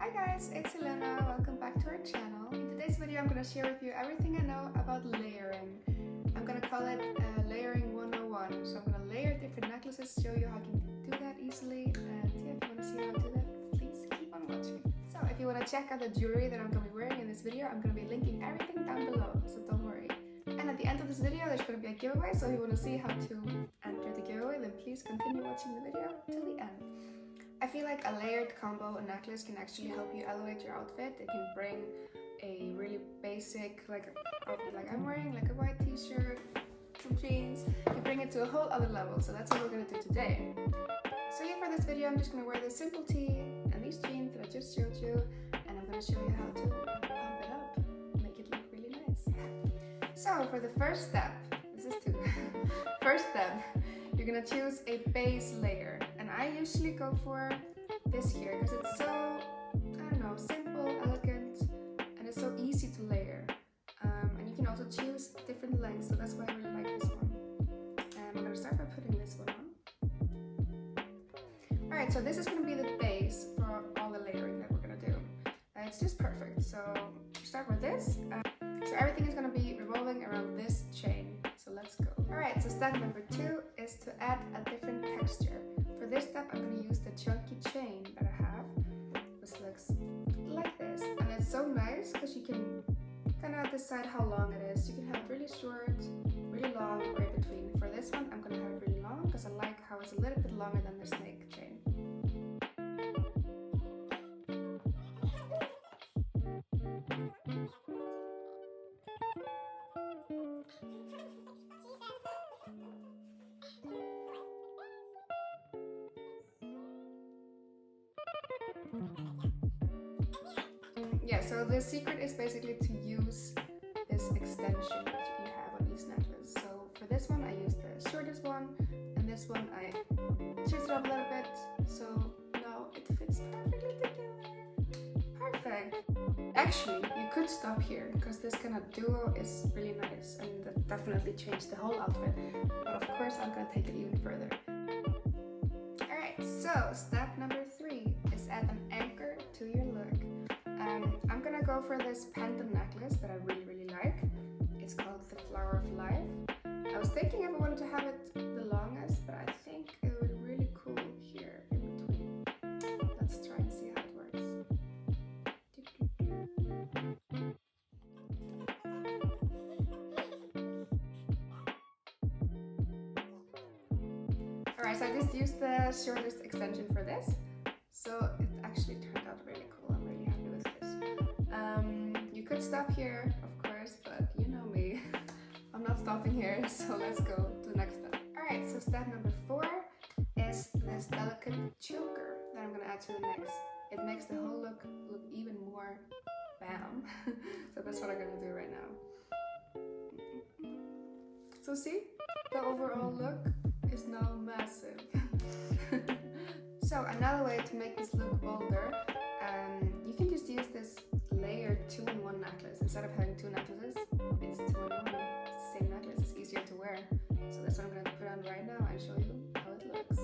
Hi guys, it's Helena. Welcome back to our channel. In today's video I'm going to share with you everything I know about layering. I'm going to call it Layering 101. So I'm going to layer different necklaces, show you how you can do that easily. And yeah, if you want to see how to do that, please keep on watching. So if you want to check out the jewelry that I'm going to be wearing in this video, I'm going to be linking everything down below, so don't worry. And at the end of this video there's going to be a giveaway, so if you want to see how to enter the giveaway, then please continue watching the video till the end. I feel like a layered combo, a necklace, can actually help you elevate your outfit. It can bring a really basic outfit like I'm wearing, like a white t-shirt, some jeans. You can bring it to a whole other level, so that's what we're going to do today. So yeah, for this video I'm just going to wear this simple tee and these jeans that I just showed you, and I'm going to show you how to pump it up, make it look really nice. So for the first step, this is two. First step, you're going to choose a base layer. And I usually go for this here because it's so, I don't know, simple, elegant, and it's so easy to layer. And you can also choose different lengths, so that's why I really like this one. And I'm going to start by putting this one on. Alright, so this is going to be the base for all the layering that we're going to do. It's just perfect. So start with this. So everything is going to be revolving around this chain. So let's go. Alright, so step number 2 is to add a different texture. For this step, I'm going to use the chunky chain that I have, which looks like this. And it's so nice because you can kind of decide how long it is. You can have it really short, really long, or in between. For this one, I'm going to have it really long because I like how it's a little bit longer than the snake chain. Yeah, so the secret is basically to use this extension that you have on each necklace. So for this one, I use the shortest one, and this one I choose it up a little bit, so now it fits perfectly together. Perfect! Actually, you could stop here, because this kind of duo is really nice, and that definitely changed the whole outfit. But of course, I'm gonna take it even further. Alright, so step number 3 is add an anchor to your look. I'm gonna go for this pendant necklace that I really like. It's called the Flower of Life. I was thinking if I wanted to have it the longest, but I think it would be really cool here in between. Let's try and see how it works. Alright, so I just used the shortest extension for this. So it actually turned out really cool. I'm really happy with this. You could stop here, of course, but you know me. I'm not stopping here, so let's go to the next step. Alright, so step number 4 is this delicate choker that I'm gonna add to the necks. It makes the whole look even more bam. So that's what I'm gonna do right now. So see, the overall look is now massive. So another way to make this look bolder, you can just use this layered 2-in-1 necklace. Instead of having 2 necklaces, it's 2-in-1. It's the same necklace, it's easier to wear. So that's what I'm going to put on right now and show you how it looks.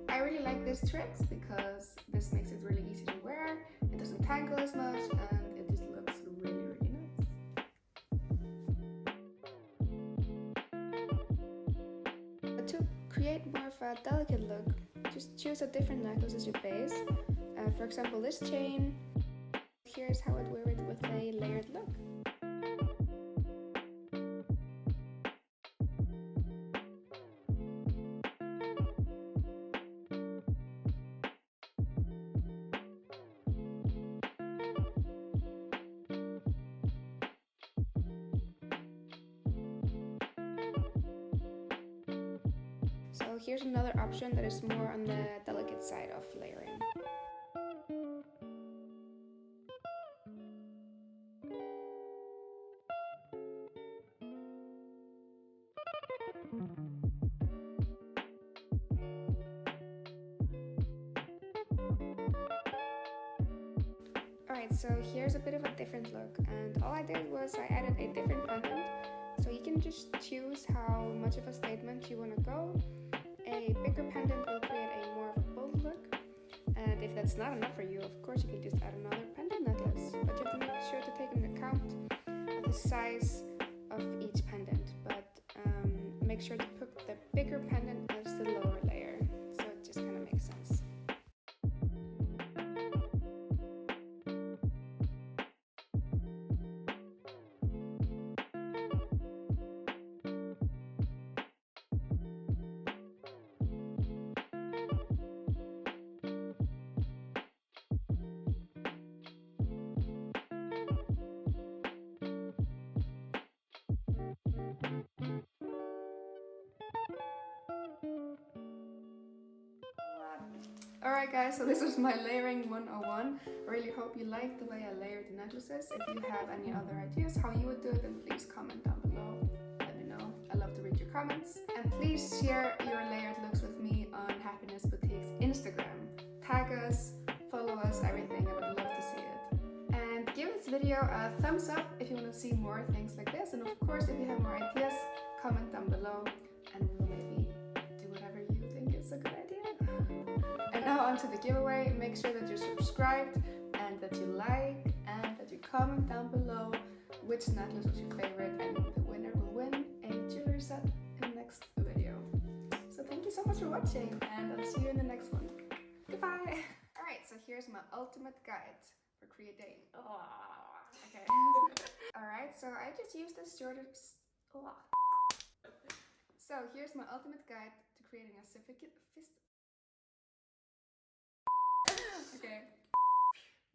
I really like this trick because this makes it really easy to wear. It doesn't tangle as much, and it just looks really nice. But to create more of a delicate look, just choose a different necklace as your base. For example, this chain. Here's how I'd wear it with a layered look. So here's another option that is more on the delicate side of layering. Alright, so here's a bit of a different look, and all I did was I added a different pendant. So you can just choose how much of a statement you want to go. A bigger pendant will create a more of a bold look, and if that's not enough for you, of course you can just add another pendant necklace, but you have to make sure to take into account the size of each pendant, but make sure to put the bigger pendant as the lower layer, so it just kind of makes sense. Alright guys, so this was my layering 101. I really hope you liked the way I layered the necklaces. If you have any other ideas how you would do it, then please comment down below. Let me know. I love to read your comments. And please share your layered looks with me on Happiness Boutique's Instagram. Tag us, follow us, everything. I would love to see it. And give this video a thumbs up if you want to see more things like this. And of course, if you have more ideas, comment down below and we'll maybe do whatever you think is a good idea. And now onto the giveaway. Make sure that you're subscribed and that you like and that you comment down below which necklace was your favorite, and the winner will win a jewelry set in the next video. So thank you so much for watching, and I'll see you in the next one. Goodbye! Alright, so here's my ultimate guide for creating. Okay. Alright, so I just used this shorter. So here's my ultimate guide to creating a certificate. Okay.